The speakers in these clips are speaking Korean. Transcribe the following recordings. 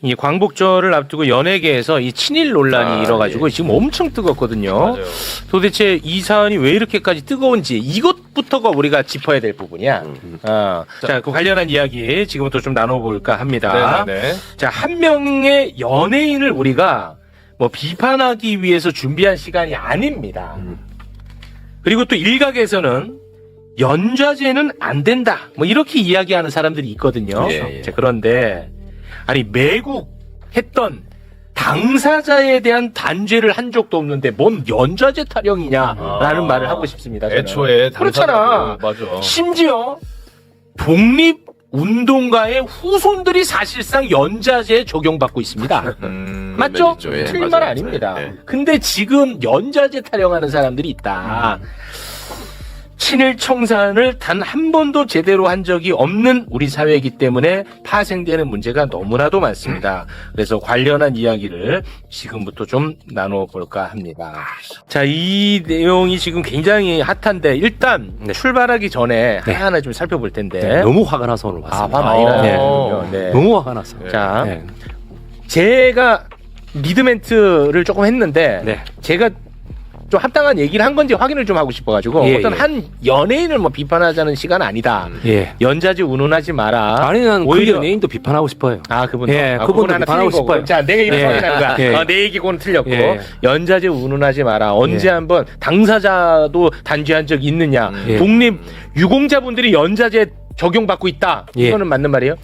이 광복절을 앞두고 연예계에서 이 친일 논란이 일어가지고 지금 엄청 뜨겁거든요. 맞아요. 도대체 이 사안이 왜 이렇게까지 뜨거운지 이것부터가 우리가 짚어야 될 부분이야. 자, 그 관련한 이야기 지금부터 좀 나눠볼까 합니다. 네네. 자, 한 명의 연예인을 우리가 뭐 비판하기 위해서 준비한 시간이 아닙니다. 그리고 또 일각에서는 연좌제는 안 된다. 뭐 이렇게 이야기하는 사람들이 있거든요. 예. 자, 그런데 아니 매국했던 당사자에 대한 단죄를 한 적도 없는데 뭔 연좌제 타령이냐라는 말을 하고 싶습니다. 저는. 애초에 그렇잖아. 맞아. 심지어 독립운동가의 후손들이 사실상 연좌제에 적용받고 있습니다. 맞죠? 있죠. 예, 틀린 맞아요. 말 아닙니다. 예. 근데 지금 연좌제 타령하는 사람들이 있다. 친일 청산을 단 한 번도 제대로 한 적이 없는 우리 사회이기 때문에 파생되는 문제가 너무나도 많습니다. 그래서 관련한 이야기를 지금부터 좀 나눠볼까 합니다. 자, 이 내용이 지금 굉장히 핫한데 일단 출발하기 전에 하나 좀 살펴볼 텐데. 너무 화가 나서 오늘 왔습니다. 화 많이 나요. 네. 너무 화가 났어. 자, 네. 제가 리드멘트를 조금 했는데 네. 제가 좀 합당한 얘기를 한 건지 확인을 좀 하고 싶어가지고 어떤 한 연예인을 뭐 비판하자는 시간 아니다. 예. 연좌제 운운하지 마라. 아니 난 그 오히려- 연예인도 비판하고 싶어요. 아 그분도 예, 아, 그분도 그건 하나 비판하고 틀린 거고. 싶어요. 자, 내 얘기를 예. 확인하는 거야. 예. 내 얘기고는 틀렸고 예. 연좌제 운운하지 마라. 언제 한번 당사자도 단죄한 적 있느냐. 예. 독립 유공자분들이 연좌제 적용받고 있다. 예. 이거는 맞는 말이에요?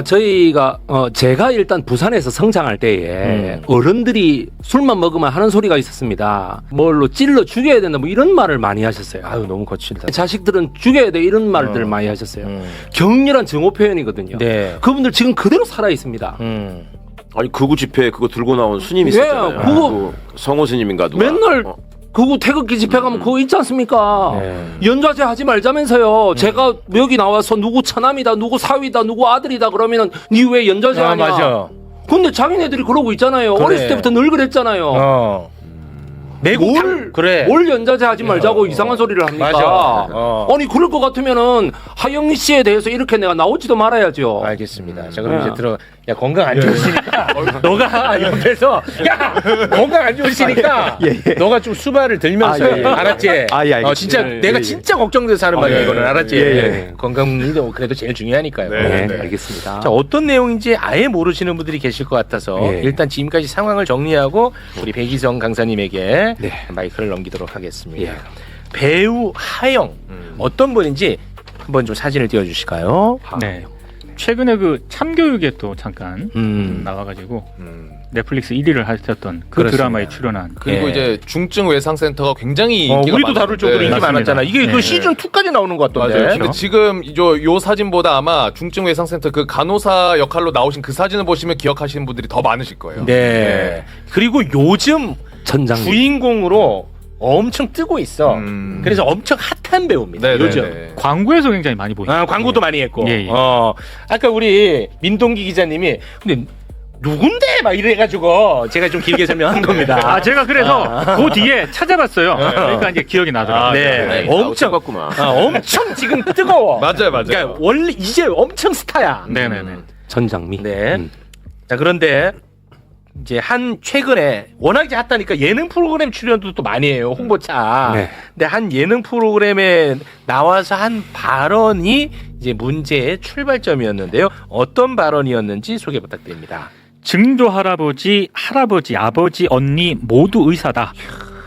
저희가 제가 일단 부산에서 성장할 때에 어른들이 술만 먹으면 하는 소리가 있었습니다. 뭘로 찔러 죽여야 된다 뭐 이런 말을 많이 하셨어요. 아유 너무 거칠다. 자식들은 죽여야 돼 이런 말들을 많이 하셨어요. 격렬한 증오 표현이거든요. 네. 그분들 지금 그대로 살아 있습니다. 아니 극우 집회 그거 들고 나온 스님 예, 있었잖아요. 그거 그 성호 스님인가 누가. 맨날 그거 태극기 집회 가면 그거 있지 않습니까? 네. 연좌제 하지 말자면서요. 제가 여기 나와서 누구 처남이다, 누구 사위다, 누구 아들이다 그러면은 니 왜 연좌제 아 하냐? 맞아. 근데 자기네들이 그러고 있잖아요. 그래. 어렸을 때부터 늘 그랬잖아요. 내국 그래. 뭘 연좌제 하지 말자고 이상한 소리를 합니까? 맞아. 아니 그럴 것 같으면은 하영미 씨에 대해서 이렇게 내가 나오지도 말아야죠. 알겠습니다. 자, 그럼 이제 야, 건강 안 좋으시니까, 너가 옆에서, 야, 건강 안 좋으시니까, 너가 좀 수발을 들면서, 알았지? 알겠습니다. 진짜, 예, 내가 예. 진짜 걱정돼서 하는 말이야, 이거는, 알았지? 예. 건강이 그래도 제일 중요하니까요. 네, 알겠습니다. 자, 어떤 내용인지 아예 모르시는 분들이 계실 것 같아서, 예. 일단 지금까지 상황을 정리하고, 우리 백이성 강사님에게 네. 마이크를 넘기도록 하겠습니다. 예. 배우 하영, 어떤 분인지 한번 좀 사진을 띄워주실까요? 네. 최근에 그 참교육에 또 잠깐 음. 나와가지고 넷플릭스 1위를 하셨던 그 그렇습니다. 드라마에 출연한 그리고 예. 이제 중증 외상센터가 굉장히 인기가 우리도 다룰 정도로 인기 맞습니다. 많았잖아. 이게 그 네. 시즌 2까지 나오는 것 같던데. 맞아요. 근데 지금 요 사진보다 아마 중증 외상센터 그 간호사 역할로 나오신 그 사진을 보시면 기억하시는 분들이 더 많으실 거예요. 네. 그리고 요즘 전장님. 주인공으로 엄청 뜨고 있어. 그래서 엄청 핫한 배우입니다. 네, 요즘. 네, 네. 광고에서 굉장히 많이 보이죠. 광고도 많이 했고. 예, 예. 아까 우리 민동기 기자님이 근데 누군데 막 이래가지고 제가 좀 길게 설명한 겁니다. 제가 그래서 그 뒤에 찾아봤어요. 그러니까 이제 기억이 나더라고요. 네. 엄청 엄청 같구만. 엄청 지금 뜨거워. 맞아요. 그러니까 원래 이제 엄청 스타야. 네네네. 전장미. 네. 자, 그런데 이제 최근에 워낙 이제 핫하니까 예능 프로그램 출연도 또 많이 해요. 홍보차. 네. 근데 한 예능 프로그램에 나와서 한 발언이 이제 문제의 출발점이었는데요. 어떤 발언이었는지 소개 부탁드립니다. 증조 할아버지, 할아버지, 아버지, 언니 모두 의사다.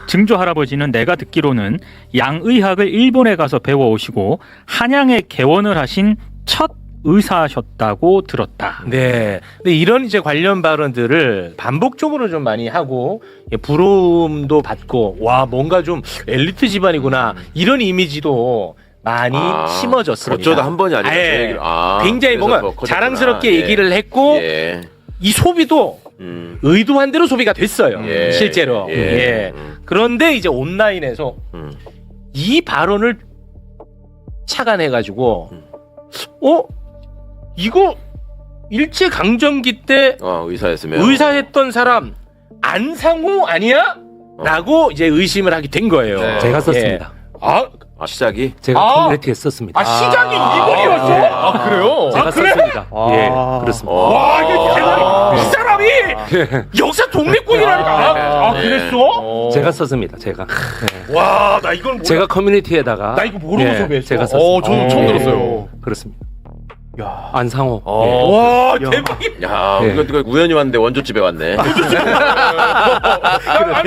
증조 할아버지는 내가 듣기로는 양의학을 일본에 가서 배워오시고 한양에 개원을 하신 첫 의사셨다고 들었다. 네. 근데 이런 이제 관련 발언들을 반복적으로 좀 많이 하고 부름도 받고 와 뭔가 좀 엘리트 집안이구나 이런 이미지도 많이 심어졌습니다. 어쩌다 한 번이 아니라 예. 저 얘기를. 굉장히 그래서 뭔가 더 커졌구나. 자랑스럽게 예. 얘기를 했고 예. 이 소비도 의도한 대로 소비가 됐어요. 예. 실제로. 예. 예. 그런데 이제 온라인에서 이 발언을 착안해가지고 이거 일제 강점기 때 의사였으면 의사했던 사람 안상호 아니야? 라고 이제 의심을 하게 된 거예요. 네. 제가 썼습니다. 아 아, 시작이? 제가 아! 커뮤니티에 썼습니다. 아, 시작이 일본이었어? 아, 그래요? 제가 썼습니다. 예, 그렇습니다. 와, 이거 대단해. 이 사람이 역사 독립군이라니까. 아, 그랬어? 제가 썼습니다. 제가. 와, 나 이건 제가 커뮤니티에다가 나 이거 모르고 소개했어. 제가 썼습니다. 저는 처음 들었어요. 그렇습니다. 야. 안상호. 와, 대박이야. 야, 예. 이거 우연히 왔는데 원조집에 왔네. 아니,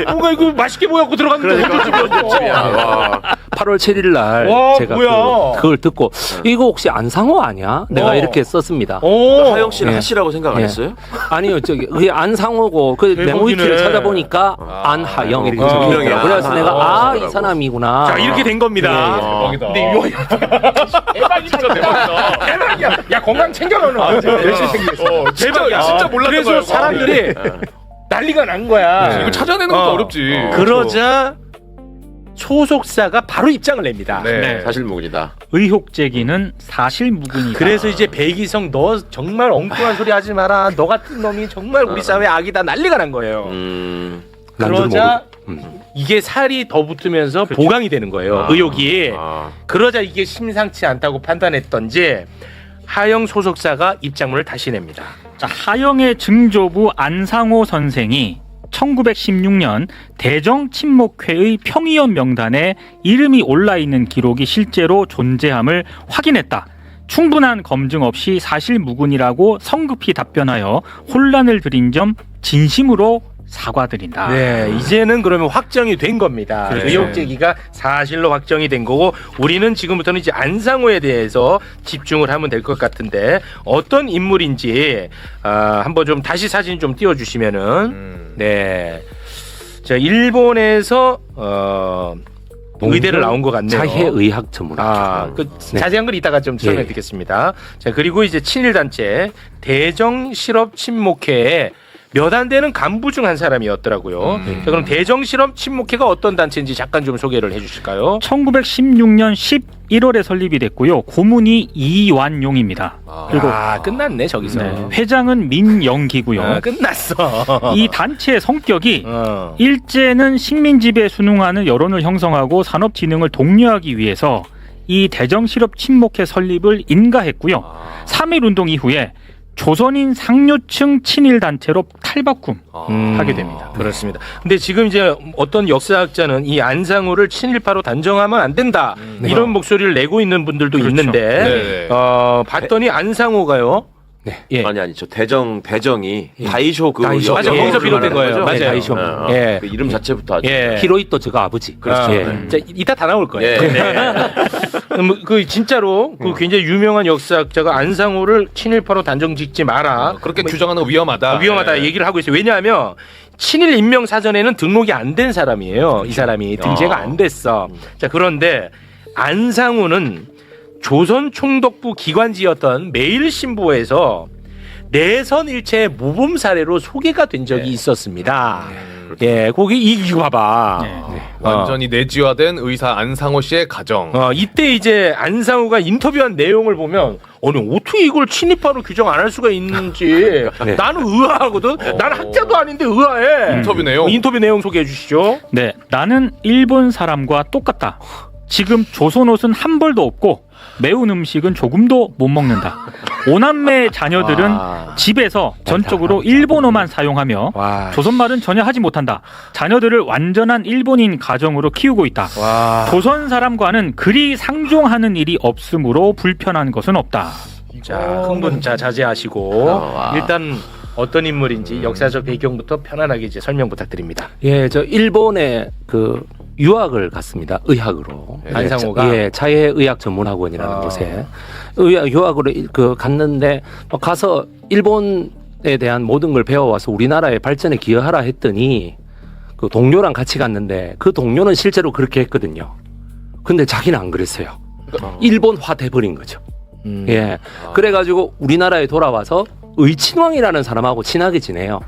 뭔가 이거 맛있게 보여갖고 들어갔는데 원조집이야. 와. 8월 7일 날 와, 제가 뭐야. 그걸 듣고 이거 혹시 안상호 아니야? 내가 이렇게 썼습니다. 오. 하영 씨는 예. 하시라고 생각 안 예. 했어요? 아니요, 저기 그게 안상호고 그 대박이네. 메모위키를 찾아보니까 안하영 이렇게 아, 적혀 분명히 있더라고요. 그래서 내가 안하영. 이 사람이구나. 자, 이렇게 된 겁니다. 대박이다. 근데 대박이다. 대박이다. 대박이야. 야, 건강 챙겨놓는 거. 열심히 챙기겠어. 대박이야. 진짜 몰랐던 그래서 거예요. 사람들이 난리가 난 거야. 이거 찾아내는 것도 어렵지. 그러자 소속사가 바로 입장을 냅니다. 네. 사실무근이다. 의혹 제기는 사실무근이다. 그래서 이제 백이성 너 정말 엉뚱한 소리 하지 마라. 너 같은 놈이 정말 우리 사회 악이다. 난리가 난 거예요. 난 줄 그러자 모르고. 이게 살이 더 붙으면서 보강이 되는 거예요. 의혹이. 아. 그러자 이게 심상치 않다고 판단했던지 하영 소속사가 입장문을 다시 냅니다. 자, 하영의 증조부 안상호 선생이 1916년 대정 친목회의 평의원 명단에 이름이 올라 있는 기록이 실제로 존재함을 확인했다. 충분한 검증 없이 사실무근이라고 성급히 답변하여 혼란을 드린 점 진심으로 사과드린다. 네, 이제는 그러면 확정이 된 겁니다. 그렇죠. 의혹 제기가 사실로 확정이 된 거고 우리는 지금부터는 이제 안상호에 대해서 집중을 하면 될 것 같은데 어떤 인물인지 한번 좀 다시 사진 좀 띄워주시면은 네, 자 일본에서 의대를 나온 것 같네요. 자해의학 전문학. 그 자세한 걸 이따가 좀 설명드리겠습니다. 자 그리고 이제 친일 단체 대정 실업 친목회에 몇 안 되는 간부 중 한 사람이었더라고요. 자, 그럼 대정 실업 친목회가 어떤 단체인지 잠깐 좀 소개를 해주실까요? 1916년 11월에 설립이 됐고요. 고문이 이완용입니다. 그리고 끝났네 저기서. 네, 회장은 민영기고요. 끝났어. 이 단체의 성격이 어. 일제는 식민지배에 순응하는 여론을 형성하고 산업진흥을 독려하기 위해서 이 대정실업 친목회 설립을 인가했고요. 3.1운동 이후에 조선인 상류층 친일 단체로 탈바꿈하게 됩니다. 그렇습니다. 근데 지금 이제 어떤 역사학자는 이 안상호를 친일파로 단정하면 안 된다 이런 목소리를 내고 있는 분들도 그렇죠. 있는데 봤더니 안상호가요. 네. 예. 아니 저 대정이 다이쇼 그 다이쇼. 맞아, 역- 거기서 역을 비롯된 말하는 거예요. 거죠? 맞아요. 다이쇼. 예. 그 이름 자체부터 아주 예. 히로이토 저가 아버지. 그렇죠. 예. 네. 자, 이따 다 나올 거예요. 예. 그 진짜로 그 굉장히 유명한 역사학자가 안상호를 친일파로 단정짓지 마라. 그렇게 규정하는 거 위험하다. 위험하다 예. 얘기를 하고 있어요. 왜냐하면 친일 인명 사전에는 등록이 안 된 사람이에요. 이 사람이 등재가 안 됐어. 자 그런데 안상호는 조선 총독부 기관지였던 매일신보에서 내선 일체의 모범 사례로 소개가 된 적이 있었습니다. 예, 거기 이거 봐봐. 완전히 내지화된 의사 안상호 씨의 가정. 이때 이제 안상호가 인터뷰한 내용을 보면 아니 어떻게 이걸 친일파로 규정 안 할 수가 있는지 나는 의아하거든. 나는 학자도 아닌데 의아해. 인터뷰 내용 소개해 주시죠. 네, 나는 일본 사람과 똑같다. 지금 조선 옷은 한 벌도 없고 매운 음식은 조금도 못 먹는다. 오남매 자녀들은 집에서 전적으로 일본어만 사용하며 조선말은 전혀 하지 못한다. 자녀들을 완전한 일본인 가정으로 키우고 있다. 조선 사람과는 그리 상종하는 일이 없으므로 불편한 것은 없다. 자, 흥분 자제하시고 일단 어떤 인물인지 역사적 배경부터 편안하게 이제 설명 부탁드립니다. 예, 저 일본에 그 유학을 갔습니다. 의학으로. 안상호가? 예, 자해의학 전문학원이라는 곳에 유학으로 갔는데 가서 일본에 대한 모든 걸 배워와서 우리나라의 발전에 기여하라 했더니 그 동료랑 같이 갔는데 그 동료는 실제로 그렇게 했거든요. 근데 자기는 안 그랬어요. 일본화 돼버린 거죠. 예, 그래가지고 우리나라에 돌아와서 의친왕이라는 사람하고 친하게 지내요.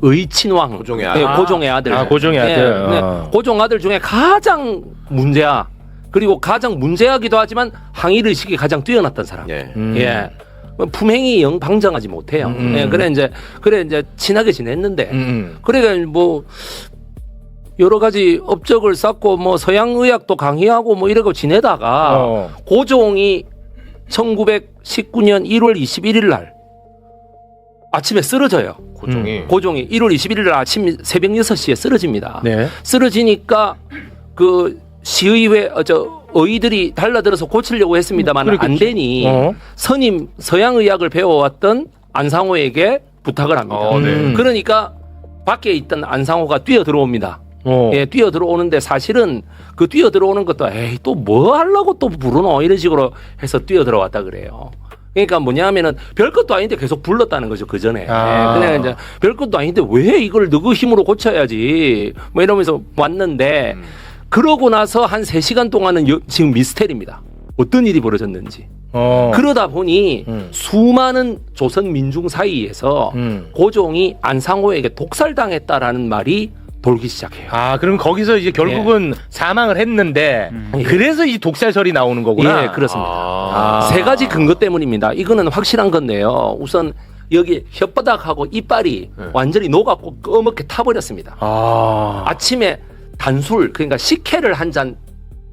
의친왕. 고종의 예, 아들. 고종의 아들. 고종의 아들. 네. 고종 아들 중에 가장 문제야. 그리고 가장 문제하기도 하지만 항일의식이 가장 뛰어났던 사람. 예. 예. 품행이 영 방정하지 못해요. 예, 그래 이제 친하게 지냈는데, 그러니까 뭐 여러 가지 업적을 쌓고 뭐 서양 의학도 강의하고 뭐 이러고 지내다가 고종이 1919년 1월 21일 날 아침에 쓰러져요. 고종이 1월 21일 날 아침 새벽 6시에 쓰러집니다. 네. 쓰러지니까 그 시의회 의들이 달라들어서 고치려고 했습니다만 안 그렇겠지. 되니 선임 서양 의학을 배워왔던 안상호에게 부탁을 합니다. 네. 그러니까 밖에 있던 안상호가 뛰어 들어옵니다. 예, 뛰어 들어오는데 사실은 그 뛰어 들어오는 것도 에이 또 뭐 하려고 또 부르노 이런 식으로 해서 뛰어 들어왔다 그래요. 그러니까 뭐냐면은 별것도 아닌데 계속 불렀다는 거죠 그 전에. 아. 그냥 이제 별것도 아닌데 왜 이걸 너그 힘으로 고쳐야지 뭐 이러면서 왔는데 그러고 나서 한 3시간 동안은 지금 미스테리입니다. 어떤 일이 벌어졌는지. 그러다 보니 수많은 조선 민중 사이에서 고종이 안상호에게 독살당했다라는 말이 돌기 시작해요. 아, 그럼 거기서 이제 결국은 사망을 했는데 그래서 이 독살설이 나오는 거구나. 예, 그렇습니다. 3가지 근거 때문입니다. 이거는 확실한 건데요. 우선 여기 혓바닥하고 이빨이 완전히 녹았고 꺼멓게 타버렸습니다. 아침에 단술 그러니까 식혜를 한 잔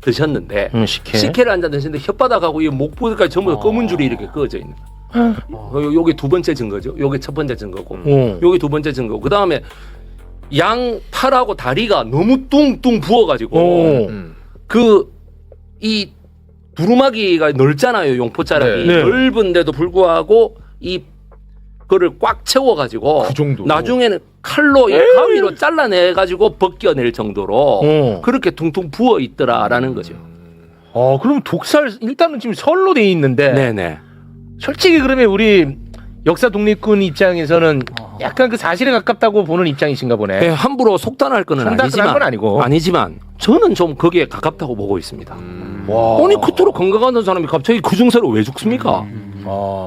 드셨는데 식혜를 한 잔 드셨는데 혓바닥하고 이 목부까지 전부 다 검은 줄이 이렇게 그어져 있는 거예요. 요게 2번째 증거죠. 요게 첫 번째 증거고 요게 2번째 증거고 그 다음에 양 팔하고 다리가 너무 뚱뚱 부어가지고 이 두루마기가 넓잖아요. 용포자락이 네. 넓은데도 불구하고 이 그거를 꽉 채워가지고 그 정도. 나중에는 칼로 이 가위로 잘라내가지고 벗겨낼 정도로 그렇게 퉁퉁 부어 있더라라는 거죠. 그럼 독살 일단은 지금 설로 돼 있는데 네네. 솔직히 그러면 우리 역사 독립군 입장에서는 약간 그 사실에 가깝다고 보는 입장이신가 보네. 네, 함부로 속단할 거는 속단할 건 아니고. 아니지만 저는 좀 거기에 가깝다고 보고 있습니다. 와. 아니 그토록 건강하던 사람이 갑자기 그 증세로 왜 죽습니까?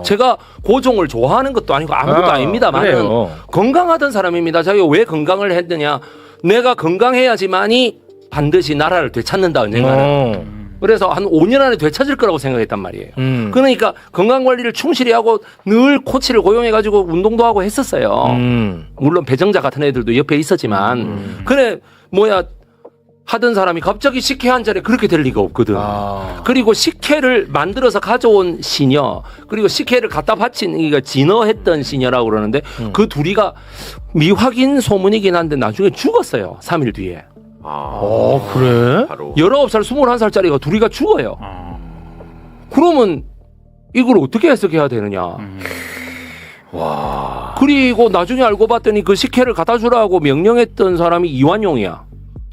제가 고종을 좋아하는 것도 아니고 아무것도 아닙니다만 그래요. 건강하던 사람입니다. 자기가 왜 건강을 했느냐? 내가 건강해야지만이 반드시 나라를 되찾는다 언젠가는. 그래서 한 5년 안에 되찾을 거라고 생각했단 말이에요. 그러니까 건강관리를 충실히 하고 늘 코치를 고용해가지고 운동도 하고 했었어요. 물론 배정자 같은 애들도 옆에 있었지만 그래 뭐야 하던 사람이 갑자기 식혜 한 잔에 그렇게 될 리가 없거든. 그리고 식혜를 만들어서 가져온 시녀 그리고 식혜를 갖다 바친 이가 진어했던 시녀라고 그러는데 그 둘이가 미확인 소문이긴 한데 나중에 죽었어요. 3일 뒤에. 그래? 바로 19살, 21살짜리가 둘이가 죽어요. 그러면 이걸 어떻게 해석해야 되느냐. 그리고 나중에 알고 봤더니 그 식혜를 갖다 주라고 명령했던 사람이 이완용이야.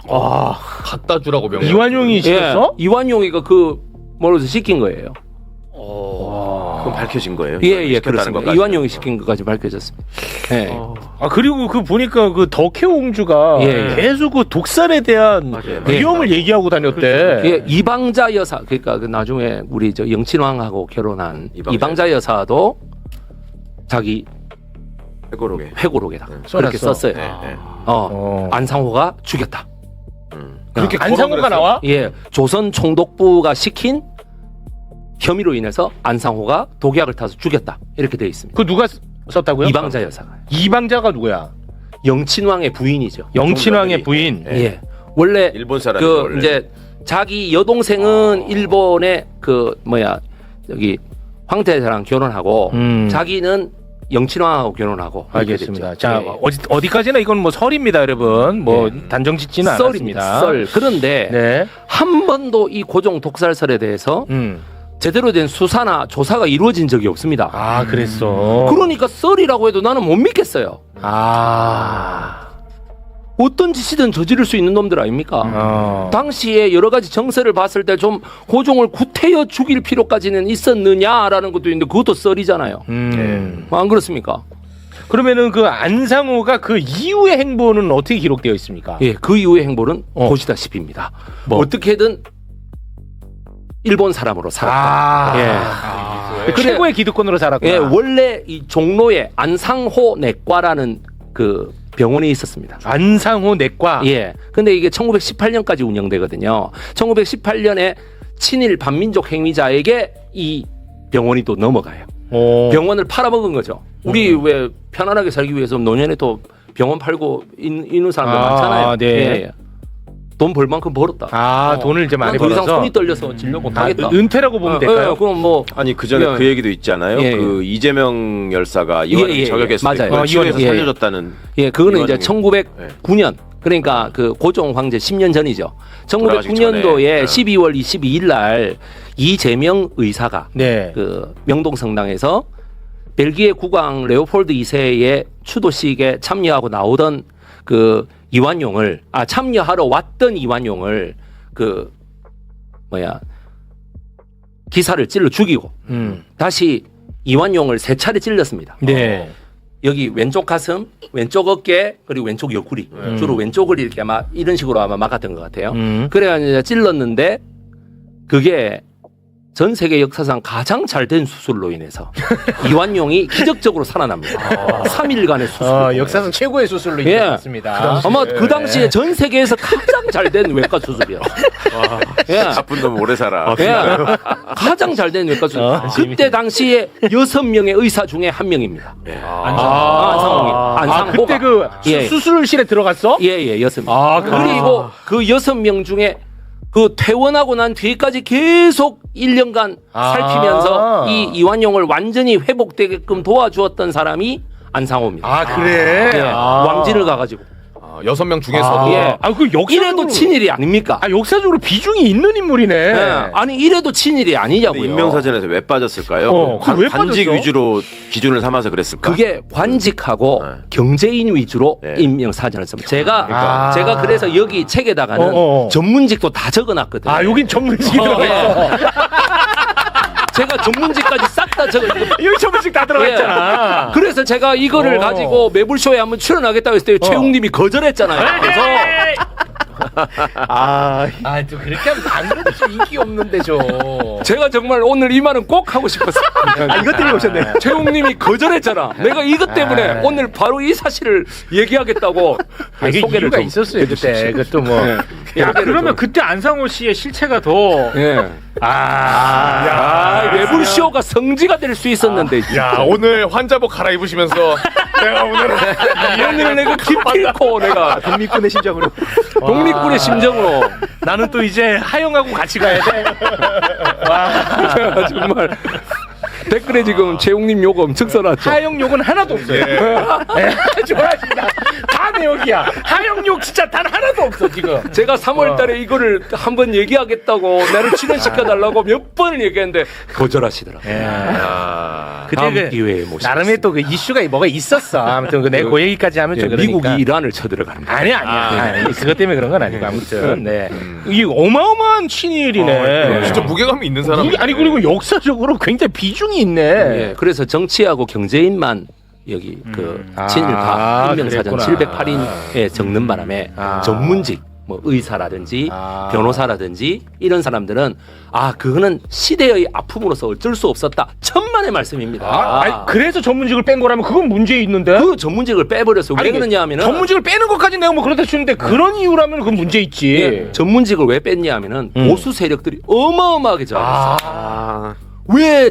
갖다 주라고 명령. 이완용이 시켰어? 이완용이가 그 뭐라서 시킨 거예요. 그럼 밝혀진 거예요? 예, 시켰다는 그렇습니다. 것까지. 이완용이 시킨 것까지 밝혀졌습니다. 예. 그리고 그 보니까 그 덕혜옹주가 예. 계속 그 독살에 대한 맞아요. 위험을 얘기하고 다녔대. 예, 이방자 여사 그러니까 그 나중에 우리 저 영친왕하고 결혼한 이방자 여사도 자기 회고록에. 회고록에다가 써놨어. 그렇게 썼어요. 네, 네. 안상호가 죽였다. 그렇게 안상호가 나와? 예, 조선 총독부가 시킨 혐의로 인해서 안상호가 독약을 타서 죽였다. 이렇게 되어 있습니다. 그 누가 썼다고요? 이방자 여사가. 이방자가 누구야? 영친왕의 부인이죠. 영친왕의 부인. 예. 원래 일본 사람이죠, 그 원래. 이제 자기 여동생은 일본의 그 뭐야 여기 황태자랑 결혼하고 자기는 영친왕하고 결혼하고 이렇게 알겠습니다. 됐죠. 자, 예. 어디까지나 이건 뭐 설입니다, 여러분. 뭐 단정 짓지는 썰입니다. 않았습니다. 썰. 그런데 네. 한 번도 이 고종 독살설에 대해서 제대로 된 수사나 조사가 이루어진 적이 없습니다. 그랬어. 그러니까 썰이라고 해도 나는 못 믿겠어요. 어떤 짓이든 저지를 수 있는 놈들 아닙니까? 당시에 여러 가지 정세를 봤을 때 좀 고종을 구태여 죽일 필요까지는 있었느냐라는 것도 있는데 그것도 썰이잖아요. 안 그렇습니까? 그러면은 그 안상호가 그 이후의 행보는 어떻게 기록되어 있습니까? 예, 그 이후의 행보는 보시다시피입니다. 어떻게든 일본 사람으로 살았다. 그 최고의 기득권으로 살았구나. 예, 원래 이 종로에 안상호 내과라는 그 병원이 있었습니다. 안상호 내과. 예. 근데 이게 1918년까지 운영되거든요. 1918년에 친일 반민족 행위자에게 이 병원이 또 넘어가요. 병원을 팔아먹은 거죠. 우리 왜 편안하게 살기 위해서 노년에 또 병원 팔고 있는 사람들 많잖아요. 네. 예. 돈 벌 만큼 벌었다. 돈을 이제 많이 더 이상 벌어서 손이 떨려서 진료 못하겠다. 은퇴라고 보면 될까요? 그럼 뭐 아니 그 전에 예. 그 얘기도 있잖아요. 예, 예. 그 이재명 열사가 이완용 예, 예, 저격했을 맞아요. 때 그걸 치료해서 예, 예. 살려줬다는. 예, 그거는 이제 이완용이. 1909년 그러니까 그 고종 황제 10년 전이죠. 돌아가시기 1909년도에 전에. 12월 22일 날 이재명 의사가 네. 그 명동성당에서 벨기에 국왕 레오폴드 2세의 추도식에 참여하고 나오던 그 이완용을 참여하러 왔던 이완용을 그 기사를 찔러 죽이고 다시 이완용을 3차례 찔렀습니다. 네. 여기 왼쪽 가슴, 왼쪽 어깨, 그리고 왼쪽 옆구리. 주로 왼쪽을 이렇게 막 이런 식으로 아마 막았던 것 같아요. 그래가지고 찔렀는데 그게 전 세계 역사상 가장 잘 된 수술로 인해서 이완용이 기적적으로 살아납니다. 3일간의 수술. 역사상 최고의 수술로 예. 인정했습니다. 아마 그 당시에 전 세계에서 가장 잘 된 외과 수술이었어요. 예. 나쁜 놈 오래 살아. 예. 가장 잘 된 외과 수술. 그때 당시에 6명의 의사 중에 1명입니다. 안상홍이. 안상호가. 그때 그 예. 수술실에 들어갔어? 예, 6명. 그리고 그 6명 중에 그 퇴원하고 난 뒤까지 계속 1년간 살피면서 이 이완용을 완전히 회복되게끔 도와주었던 사람이 안상호입니다. 그래? 예, 왕진을 가가지고. 6명 중에서도 예. 그 이래도 친일이 아닙니까? 역사적으로 비중이 있는 인물이네. 예. 아니 이래도 친일이 아니냐고요. 인명사전에서 왜 빠졌을까요? 그걸 왜 관직 빠졌어? 위주로 기준을 삼아서 그랬을까? 그게 관직하고 네. 경제인 위주로 네. 임명사전을 씁니다. 그러니까. 제가 그래서 여기 책에다가는 전문직도 다 적어놨거든요. 여긴 전문직이 들어가 있어. 제가 전문직까지 싹 다 적어. 여기 전문직 다 들어가 있잖아. 그래서 제가 이거를 가지고 매불쇼에 한번 출연하겠다고 했을 때 최웅님이 거절했잖아요. 그래서 또 그렇게 하면 안 그래도 좀 인기 없는데 좀. 제가 정말 오늘 이 말은 꼭 하고 싶었어요. 이것 때문에 오셨네. 최웅님이 거절했잖아. 내가 이것 때문에 오늘 바로 이 사실을 얘기하겠다고 이게 소개를 이유가 좀 있었어요 그때. 그것도 뭐. 야, 그러면 그때 안상호 씨의 실체가 더 예. 매불쇼가 성지가 될 수 있었는데. 야 오늘 환자복 갈아입으시면서 내가 오늘 내가 기필코 내가 독립군의 심정으로. 독립군의 심정으로 나는 또 이제 하영하고 같이 가야 돼. 정말 댓글에 지금 최웅님 욕 엄청 써놨죠. 하영 욕은 하나도 없어요. 좋아하신다. 다 내 욕이야. 하영 욕 진짜 단 하나도 없어 지금. 제가 3월달에 이거를 한번 얘기하겠다고 나를 출연시켜달라고 몇 번을 얘기했는데 거절하시더라고요. 그때 다음 그 기회에 모시겠습니다. 나름의 또 그 이슈가 뭐가 있었어. 아무튼 내가 그 얘기까지 하면 좀 그러니까. 미국이 이란을 쳐들어가는 거예요. 아니야. 그것 때문에 그런 건 아니고 아무튼 네. 이 어마어마한 친일이네. 진짜 무게감이 있는 사람. 아니 그리고 역사적으로 굉장히 비중이 있네. 예, 그래서 정치하고 경제인만 여기 그 친일파 인명사전 그랬구나. 708인에 적는 바람에 전문직 뭐 의사라든지 변호사라든지 이런 사람들은 그거는 시대의 아픔으로서 어쩔 수 없었다. 천만의 말씀입니다. 아니, 그래서 전문직을 뺀 거라면 그건 문제 있는데. 그 전문직을 빼버렸어. 왜 그러냐 하면은 전문직을 빼는 것까지 내가 뭐 그렇다 치는데 그런 이유라면 그건 문제 있지. 예, 전문직을 왜 뺐냐 하면은 보수 세력들이 어마어마하게 잘했어. 왜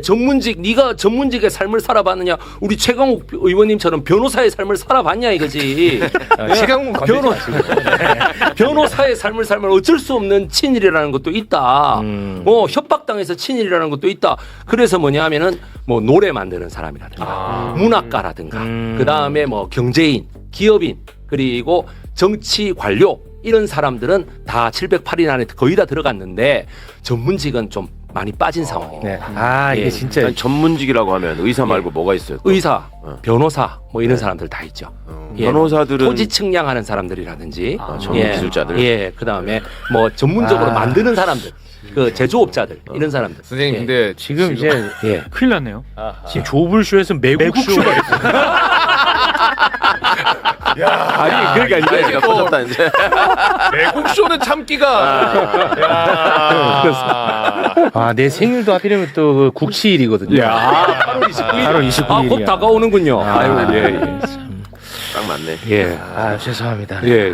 네가 전문직의 삶을 살아봤느냐? 우리 최강욱 의원님처럼 변호사의 삶을 살아봤냐 이거지. 최강욱 변호사의 삶을 살면 어쩔 수 없는 친일이라는 것도 있다. 협박당해서 친일이라는 것도 있다. 그래서 뭐냐 하면은 뭐 노래 만드는 사람이라든가 문학가라든가 그 다음에 뭐 경제인, 기업인 그리고 정치 관료 이런 사람들은 다 708인 안에 거의 다 들어갔는데 전문직은 좀 많이 빠진 상황이에요. 네. 이게 예. 진짜 아니, 전문직이라고 하면 의사 말고 뭐가 있어요? 또? 의사, 변호사 뭐 이런 사람들 다 있죠. 예. 변호사들은 토지 측량하는 사람들이라든지 전문 기술자들. 예, 그다음에 뭐 전문적으로 만드는 사람들, 그 제조업자들 이런 사람들. 선생님 예. 근데 지금 이제 예. 큰일 났네요. 지금 조불쇼에서 매국쇼가 됐어. 아니 그러니까 이제 나이가 커졌다 이제. 외국 쇼는 참기가. 내 생일도 하필이면 또 국치일이거든요. 8월 29일. 곧 다가오는군요. 아유 예. 딱 맞네. 예. 죄송합니다. 예.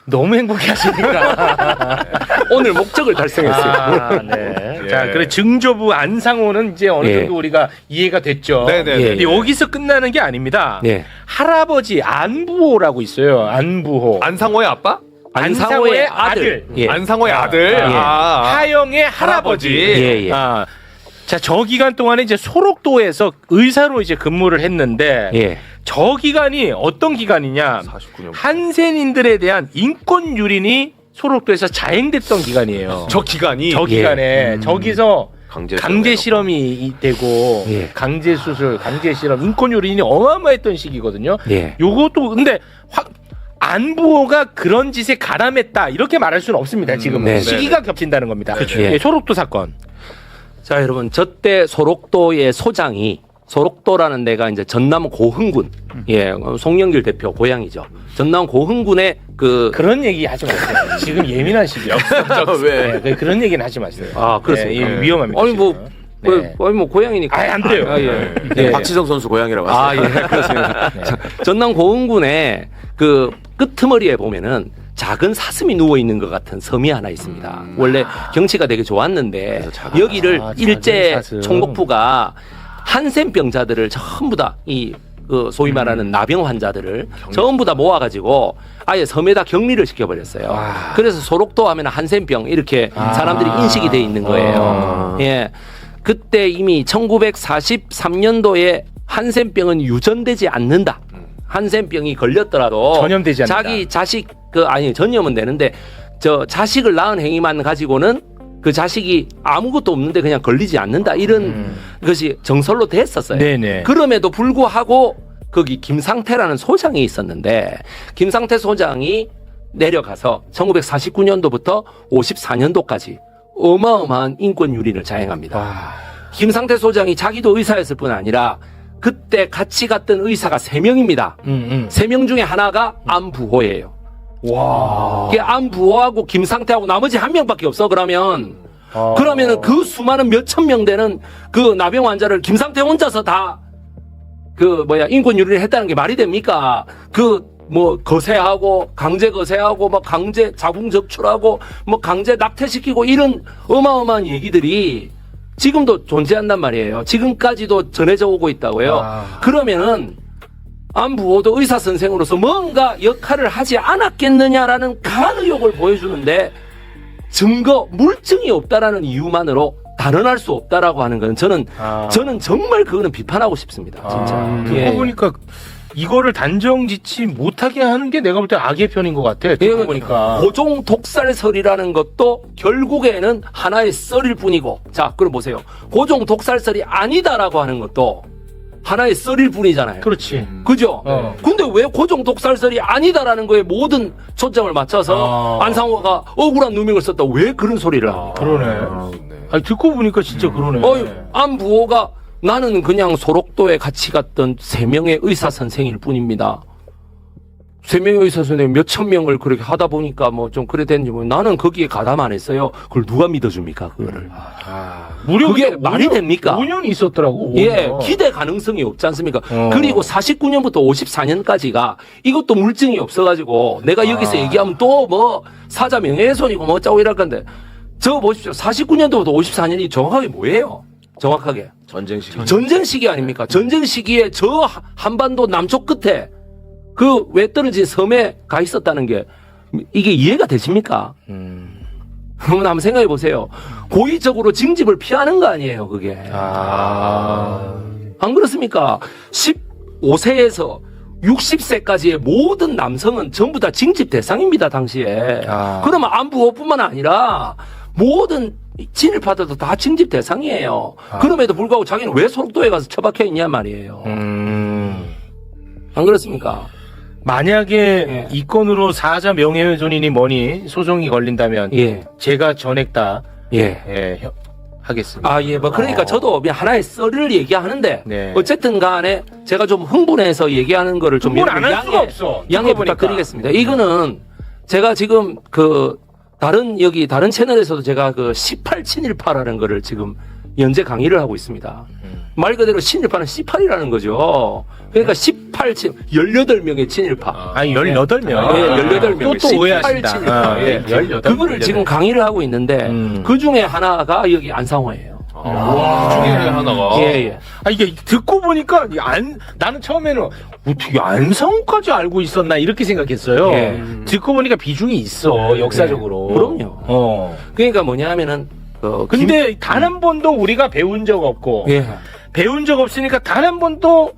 너무 행복해 하시니까. 오늘 목적을 달성했어요. 네. 예. 자, 그래 증조부 안상호는 이제 어느 예. 정도 우리가 이해가 됐죠. 네네. 예. 근데 여기서 끝나는 게 아닙니다. 예. 할아버지 안부호라고 있어요. 안부호. 안상호의 아빠? 안상호의 아들. 예. 안상호의 아들. 하영의 할아버지. 예. 자, 저 기간 동안에 이제 소록도에서 의사로 이제 근무를 했는데 예. 저 기간이 어떤 기간이냐? 49년. 한센인들에 대한 인권 유린이 소록도에서 자행됐던 기간이에요. 저 기간이 저 기간에 저기서 강제 실험이 되고 예. 강제 수술, 강제 실험, 인권 유린이 어마어마했던 시기거든요. 예. 요것도 근데 안부호가 그런 짓에 가담했다 이렇게 말할 수는 없습니다. 지금은 네. 시기가 겹친다는 겁니다. 예. 예, 소록도 사건. 자, 여러분, 저때 소록도의 소장이 소록도라는 데가 이제 전남 고흥군, 예, 송영길 대표 고향이죠. 전남 고흥군의 그런 얘기 하지 마세요. 지금 예민한 시기야. 왜? 네, 그런 얘기는 하지 마세요. 아, 그렇습니까? 예, 위험합니다. 아니 뭐, 지금. 네. 아니 뭐 고향이니까. 안 돼요. 예. 네. 박지성 선수 고향이라고 아, 하세요. 예, 그렇습니다. 전남 고흥군의 그 끄트머리에 보면은 작은 사슴이 누워 있는 것 같은 섬이 하나 있습니다. 원래 경치가 되게 좋았는데 여기를 일제 사슴. 총독부가 한센병자들을 전부 다 그 소위 말하는 나병 환자들을 전부 다 모아가지고 아예 섬에다 격리를 시켜버렸어요. 그래서 소록도 하면 한센병 이렇게 사람들이 인식이 돼 있는 거예요. 예, 그때 이미 1943년도에 한센병은 유전되지 않는다. 한센병이 걸렸더라도 전염되지 않는다. 자기 자식 전염은 되는데 저 자식을 낳은 행위만 가지고는 그 자식이 아무것도 없는데 그냥 걸리지 않는다 이런 것이 정설로 됐었어요. 네네. 그럼에도 불구하고 거기 김상태라는 소장이 있었는데 김상태 소장이 내려가서 1949년도부터 54년도까지 어마어마한 인권 유린을 자행합니다. 김상태 소장이 자기도 의사였을 뿐 아니라 그때 같이 갔던 의사가 3명입니다. 3명 중에 하나가 안부호예요. 와. 이게 안부호하고 김상태하고 나머지 1명밖에 없어. 그러면은 그 수많은 몇천 명 되는 그 나병 환자를 김상태 혼자서 다 인권 유린을 했다는 게 말이 됩니까? 거세하고 강제 거세하고 강제 자궁 적출하고 강제 낙태시키고 이런 어마어마한 얘기들이 지금도 존재한단 말이에요. 지금까지도 전해져 오고 있다고요. 그러면은 안부호도 의사 선생으로서 뭔가 역할을 하지 않았겠느냐라는 강한 의혹을 보여주는데 증거, 물증이 없다라는 이유만으로 단언할 수 없다라고 하는 건 저는 정말 그거는 비판하고 싶습니다. 진짜. 듣고 보니까 이거를 단정짓지 못하게 하는 게 내가 볼 때 악의 편인 것 같아. 듣고 보니까. 고종 독살설이라는 것도 결국에는 하나의 썰일 뿐이고, 자, 그럼 보세요. 고종 독살설이 아니다라고 하는 것도 하나의 썰일 뿐이잖아요. 그렇지. 그죠? 근데 왜 고종 독살설이 아니다라는 거에 모든 초점을 맞춰서 안상호가 억울한 누명을 썼다. 왜 그런 소리를 합니까? 그러네. 아니, 듣고 보니까 진짜 그러네. 안부호가 나는 그냥 소록도에 같이 갔던 3명의 의사 선생일 뿐입니다. 3명의 의사 선생님 몇천 명을 그렇게 하다 보니까 좀 그래 됐는지 나는 거기에 가담 안 했어요. 그걸 누가 믿어줍니까, 그거를. 무려 그게 말이 됩니까? 5년이 있었더라고. 5년. 예, 기대 가능성이 없지 않습니까? 그리고 49년부터 54년까지가 이것도 물증이 없어가지고 내가 여기서 얘기하면 또 사자 명예훼손이고 어쩌고 이럴 건데 저 보십시오. 49년도부터 54년이 정확하게 뭐예요? 정확하게. 전쟁 시기. 전쟁 시기 아닙니까? 전쟁 시기에 저 한반도 남쪽 끝에 그 왜 떨어진 섬에 가 있었다는 게 이게 이해가 되십니까? 한번 생각해 보세요. 고의적으로 징집을 피하는 거 아니에요, 그게. 안 그렇습니까? 15세에서 60세까지의 모든 남성은 전부 다 징집 대상입니다, 당시에. 그러면 안부호뿐만 아니라 모든 친일파들도 다 징집 대상이에요. 그럼에도 불구하고 자기는 왜 소록도에 가서 처박혀 있냐 말이에요. 안 그렇습니까? 만약에 이 건으로 사자 명예훼손이니 뭐니 소송이 걸린다면 제가 전액 다 하겠습니다. 그러니까 저도 하나의 썰을 얘기하는데 네. 어쨌든 간에 제가 좀 흥분해서 얘기하는 거를 좀 흥분 안 할 수가 없어. 양해 듣고 보니까. 부탁드리겠습니다. 이거는 제가 지금 다른 채널에서도 제가 18친일파라는 거를 지금 연재 강의를 하고 있습니다. 말 그대로 친일파는 18이라는 거죠. 그러니까 18명의 친일파. 18명. 18명. 또 오해하신다. 18친일파. 18. 그거를 지금 강의를 하고 있는데 그 중에 하나가 여기 안상호예요. 중에 하나가. 예. 아, 이게 듣고 보니까 나는 처음에는 어떻게 안성까지 알고 있었나 이렇게 생각했어요. 예. 듣고 보니까 비중이 있어 역사적으로. 그럼요. 그러니까 뭐냐 하면은 근데 단 한 번도 우리가 배운 적 없고 예. 배운 적 없으니까 단 한 번도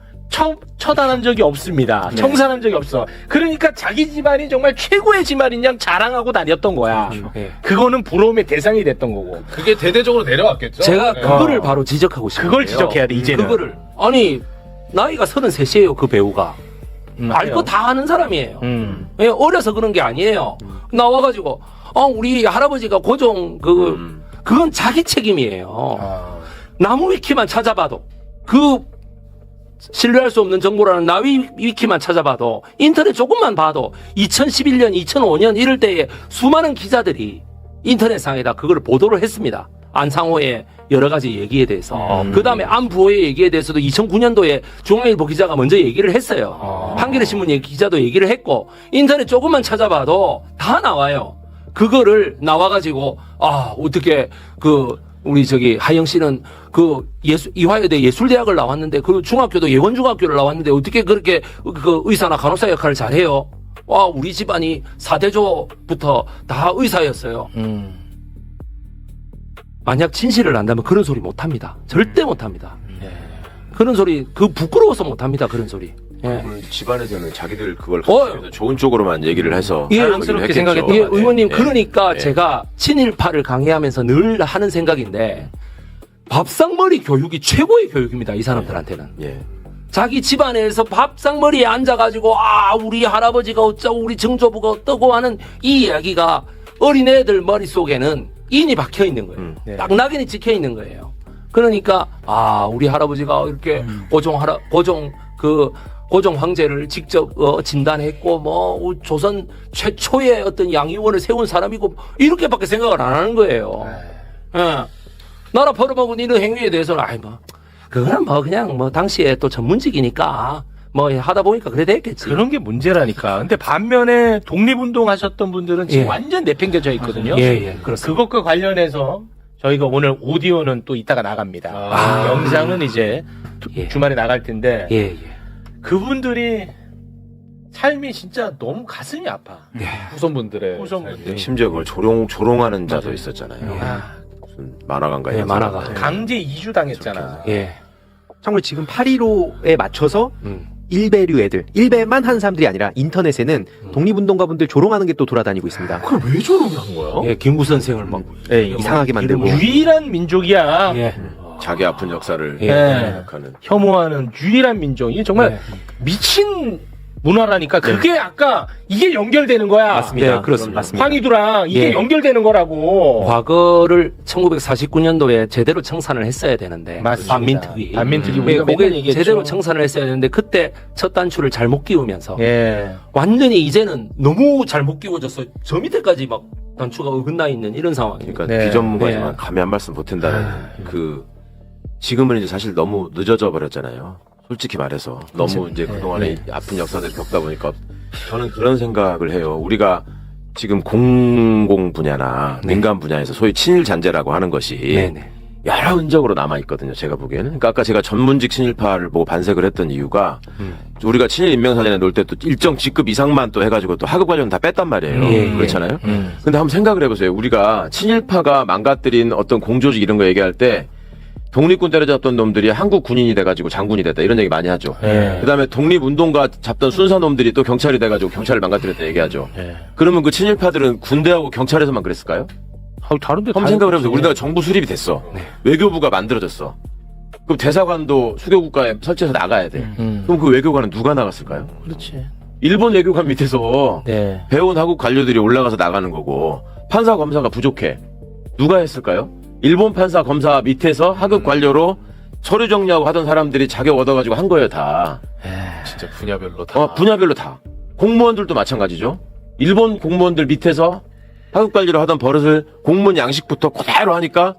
처단한 적이 없습니다. 청산한 적이 없어. 그러니까 자기 집안이 정말 최고의 집안인 양 자랑하고 다녔던 거야. 예. 그거는 부러움의 대상이 됐던 거고. 그게 대대적으로 내려왔겠죠. 제가 예. 그거를 바로 지적하고 싶어요. 그걸 지적해야 돼 이제는. 그거를 아니 나이가 33이에요 그 배우가. 알 거 다 아는 사람이에요. 예, 어려서 그런 게 아니에요. 나와가지고 우리 할아버지가 고종 그건 자기 책임이에요. 나무 위키만 찾아봐도 신뢰할 수 없는 정보라는 나위 위키만 찾아봐도 인터넷 조금만 봐도 2011년, 2005년 이럴 때에 수많은 기자들이 인터넷상에다 그걸 보도를 했습니다. 안상호의 여러 가지 얘기에 대해서. 그 다음에 안부호의 얘기에 대해서도 2009년도에 중앙일보 기자가 먼저 얘기를 했어요. 한겨레 신문 기자도 얘기를 했고 인터넷 조금만 찾아봐도 다 나와요. 그거를 나와가지고 어떻게 우리 하영 씨는 이화여대 예술대학을 나왔는데 중학교도 예원중학교를 나왔는데 어떻게 그렇게 의사나 간호사 역할을 잘해요? 우리 집안이 4대조부터 다 의사였어요. 만약 진실을 안다면 그런 소리 못합니다. 절대 못합니다. 그런 소리 부끄러워서 못합니다. 그런 소리. 예. 집안에서는 자기들 그걸 가지고 좋은 쪽으로만 얘기를 해서 자랑스럽게 생각했던 예, 것 같아요. 의원님 그러니까 제가 친일파를 강의하면서 늘 하는 생각인데 밥상머리 교육이 최고의 교육입니다. 이 사람들한테는. 예. 자기 집안에서 밥상머리에 앉아가지고 우리 할아버지가 어쩌고 우리 증조부가 어떠고 하는 이 이야기가 어린애들 머릿속에는 인이 박혀 있는 거예요. 딱 낙인이 찍혀 있는 거예요. 그러니까 우리 할아버지가 이렇게 고종 황제를 직접 진단했고 조선 최초의 어떤 양의원을 세운 사람이고 이렇게밖에 생각을 안 하는 거예요. 예. 나라 벌어먹은 이런 행위에 대해서는 그거는 그냥 당시에 또 전문직이니까 하다 보니까 그래 됐겠지. 그런 게 문제라니까. 근데 반면에 독립운동 하셨던 분들은 지금 예. 완전 내팽겨져 있거든요. 예, 그렇습니다. 그것과 관련해서 저희가 오늘 오디오는 또 이따가 나갑니다. 영상은 이제 예. 주말에 나갈 텐데 예. 그분들이 삶이 진짜 너무 가슴이 아파. 후손분들의 후손분들. 심지어 그걸 조롱하는 자도 있었잖아요. 아, 무슨 만화가인가요? 예, 만화가. 강제 이주 당했잖아. 예. 참고로 지금 8.15에 맞춰서 일베류 애들, 일베만 한 사람들이 아니라 인터넷에는 독립운동가분들 조롱하는 게 또 돌아다니고 있습니다. 그걸 왜 조롱한 거야? 예, 김구 선생을 이상하게 만들고. 유일한 민족이야. 예. 자기 아픈 역사를 예. 생각하는. 혐오하는 유일한 민족이 정말 예. 미친 문화라니까 그게 아까 이게 연결되는 거야. 맞습니다. 예, 그렇습니다. 맞습니다. 황희두랑 이게 예. 연결되는 거라고. 과거를 1949년도에 제대로 청산을 했어야 되는데 맞습니다. 반민특위. 반민특위 예, 우리가 맨날 그게 얘기했죠. 제대로 청산을 했어야 되는데 그때 첫 단추를 잘못 끼우면서 예. 완전히 이제는 너무 잘못 끼워져서 저 밑에까지 막 단추가 어긋나 있는 이런 상황이니까. 그러니까 네. 비전문가지만 네. 감히 한 말씀 보탠다는 지금은 이제 사실 너무 늦어져 버렸잖아요. 솔직히 말해서 너무 이제 그동안에 아픈 역사들 겪다 보니까 저는 그런 생각을 해요. 우리가 지금 공공 분야나 민간 분야에서 소위 친일 잔재라고 하는 것이 네네. 여러 흔적으로 남아 있거든요. 제가 보기에는. 그러니까 아까 제가 전문직 친일파를 보고 반색을 했던 이유가 우리가 친일 인명사전에 놓을 때 또 일정 직급 이상만 또 해가지고 또 하급 과정 다 뺐단 말이에요. 예, 그렇잖아요. 근데 한번 생각을 해보세요. 우리가 친일파가 망가뜨린 어떤 공조직 이런 거 얘기할 때 독립군 때려잡던 놈들이 한국 군인이 돼가지고 장군이 됐다 이런 얘기 많이 하죠. 예. 그다음에 독립운동가 잡던 순사 놈들이 또 경찰이 돼가지고 경찰을 망가뜨렸다 얘기하죠. 예. 그러면 그 친일파들은 군대하고 경찰에서만 그랬을까요? 다른데 한번 생각을 해보세요. 우리나라 정부 수립이 됐어. 외교부가 만들어졌어. 그럼 대사관도 수교국가에 설치해서 나가야 돼. 그럼 그 외교관은 누가 나갔을까요? 그렇지. 일본 외교관 밑에서 네. 배운 하국 관료들이 올라가서 나가는 거고 판사 검사가 부족해. 누가 했을까요? 일본 판사 검사 밑에서 하급 관료로 서류 정리하고 하던 사람들이 자격 얻어가지고 한 거예요, 다. 진짜 분야별로 다. 분야별로 다. 공무원들도 마찬가지죠. 일본 공무원들 밑에서 하급 관리로 하던 버릇을 공무원 양식부터 그대로 하니까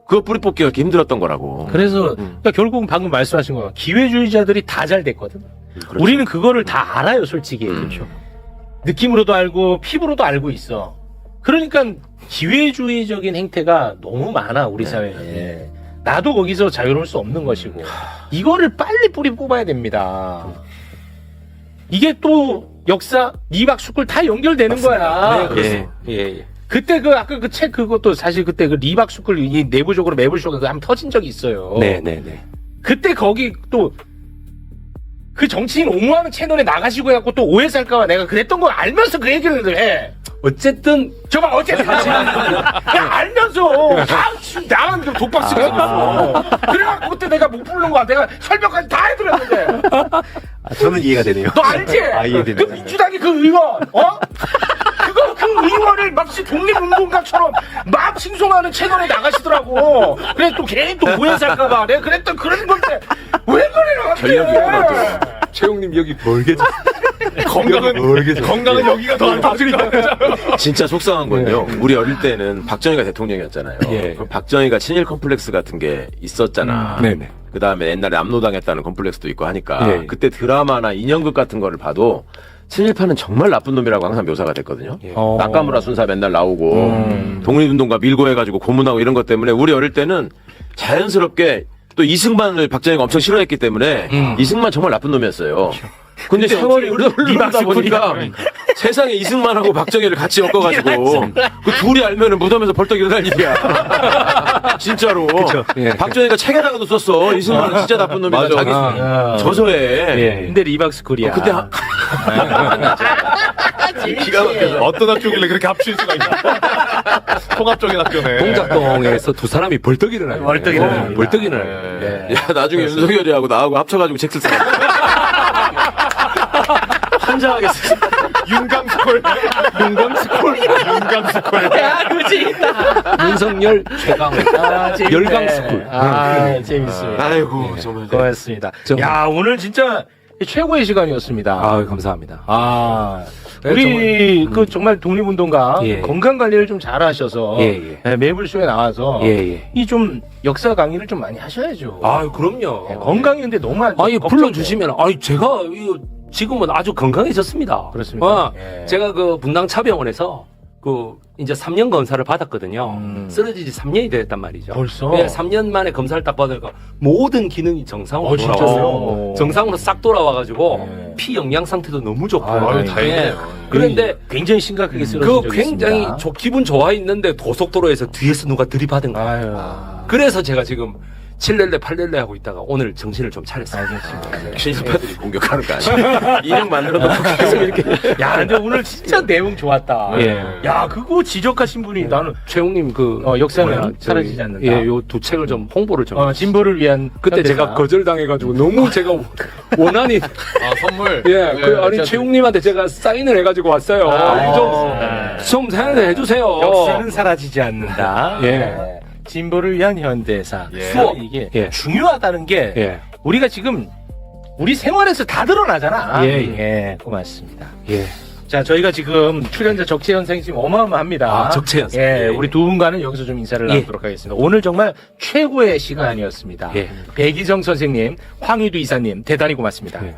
그거 뿌리 뽑기가 이렇게 힘들었던 거라고. 그래서 그러니까 결국은 방금 말씀하신 거 기회주의자들이 다 잘 됐거든. 그렇죠. 우리는 그거를 다 알아요, 솔직히. 그렇죠. 느낌으로도 알고 피부로도 알고 있어. 그러니까 기회주의적인 행태가 너무 많아 우리 사회에. 나도 거기서 자유로울 수 없는 것이고 이거를 빨리 뿌리 뽑아야 됩니다. 이게 또 역사 리박스쿨 다 연결되는 거야. 예, 예. 그때 그 아까 그 책 그것도 사실 그때 그 리박스쿨 이 내부적으로 매불쇼가 그 한번 터진 적이 있어요. 네, 네, 네. 그때 거기 또 그 정치인 옹호하는 채널에 나가시고 해갖고 또 오해 살까봐 내가 그랬던 거 알면서 그 얘기를 해. 어쨌든 저봐 어쨌든 그냥 알면서 나만 좀 독박스가 해줬어. 그래갖고 그때 내가 못 부르는 거야. 내가 설명까지 다 해드렸는데. 저는 이해가 되네요. 너 알지? 이해되네. 그 민주당의 그 의원, 그거 그 의원을 마치 독립운동가처럼 막 칭송하는 채널에 나가시더라고. 그래 또 괜히 또 오해 살까봐 내가 그랬던 그런 건데 왜 그래요? 전력이 있구나, 최용님 여기 벌게 건강은 여기가 더 안 좋으니까. 진짜 속상한 건요. 우리 어릴 때는 박정희가 대통령이었잖아요. 예. 그럼 박정희가 친일 컴플렉스 같은 게 있었잖아. 네네. 그 다음에 옛날에 압로당했다는 컴플렉스도 있고 하니까 예. 그때 드라마나 인형극 같은 거를 봐도 친일파는 정말 나쁜 놈이라고 항상 묘사가 됐거든요. 예. 나카무라 순사 맨날 나오고 독립운동가 밀고 해가지고 고문하고 이런 것 때문에 우리 어릴 때는 자연스럽게 또 이승만을 박정희가 엄청 싫어했기 때문에 이승만 정말 나쁜 놈이었어요. 근데 세월이 흐르다 보니까 세상에 이승만하고 박정희를 같이 엮어가지고 그 둘이 알면은 무덤에서 벌떡 일어날 일이야. 진짜로. 예. 박정희가 책에다가도 썼어. 이승만은 진짜 나쁜 놈이다. 맞아. 자기 아. 저서에. 예. 근데 리박스쿨이야. 그때 기가 막혀서 어떤 학교길래 그렇게 합칠 수가 있나? 통합적인 학교네. 동작동에서 두 사람이 벌떡 일어나요. 벌떡 일어납니다. 벌떡 일어나요. 네. 야 나중에 윤석열이하고 나하고 합쳐가지고 책 쓸 사람. 환장하겠어. 윤강스콜. 윤강스콜. 야, 그지? 윤석열 최강 재밌네. 열강스쿨. 재밌습니다. 아이고 정말. 고맙습니다. 정말. 야, 오늘 진짜 최고의 시간이었습니다. 아 감사합니다. 네, 우리 그 정말 독립운동가 예. 건강 관리를 좀 잘하셔서 예, 예. 매불쇼에 나와서 예. 이 좀 역사 강의를 좀 많이 하셔야죠. 아 그럼요. 예, 건강이 근데 너무 안 아니 걱정돼. 불러주시면 제가 지금은 아주 건강해졌습니다. 그렇습니까? 예. 제가 그 분당 차병원에서 그 이제 3년 검사를 받았거든요. 쓰러진 지 3년이 됐단 말이죠. 벌써? 네, 3년 만에 검사를 딱 받으니까 모든 기능이 정상으로 진짜요? 돌아와서 정상으로 싹 돌아와가지고 네. 피 영양 상태도 너무 좋고. 아유, 다행이네요. 그런데 굉장히 심각하게 쓰러진 그 적이 굉장히 있습니다. 기분 좋아 있는데 고속도로에서 뒤에서 누가 들이받은 거야. 아유. 그래서 제가 지금 7렐레 8렐레 하고 있다가 오늘 정신을 좀 차렸어요. 알겠습니다. 친일파들이 공격하는 거 아니야? 이름 만들어도 계속 이렇게. 야, 근데 오늘 진짜 내용 좋았다. 예. 야, 그거 지적하신 분이 나는 최웅님 그 역사는 뭐야, 사라지지 저기, 않는다. 예, 요 두 책을 좀 홍보를 좀. 진보를 위한 그때 현대사. 제가 거절당해가지고 너무 제가 원한이 아, 선물. 예, 아니 진짜 최웅님한테 제가 사인을 해가지고 왔어요. 좀 사인을 해주세요. 역사는 사라지지 않는다. 예. 진보를 위한 현대사. 예. 수업 이게 예. 중요하다는 게 예, 우리가 지금 우리 생활에서 다 드러나잖아. 예. 고맙습니다. 예. 자, 저희가 지금 출연자 적체 현상이 지금 어마어마합니다. 아, 적체 현상. 예, 예. 우리 두 분과는 여기서 좀 인사를 예. 나누도록 하겠습니다. 오늘 정말 최고의 시간이었습니다. 예. 백이정 선생님, 황희두 이사님, 대단히 고맙습니다. 예.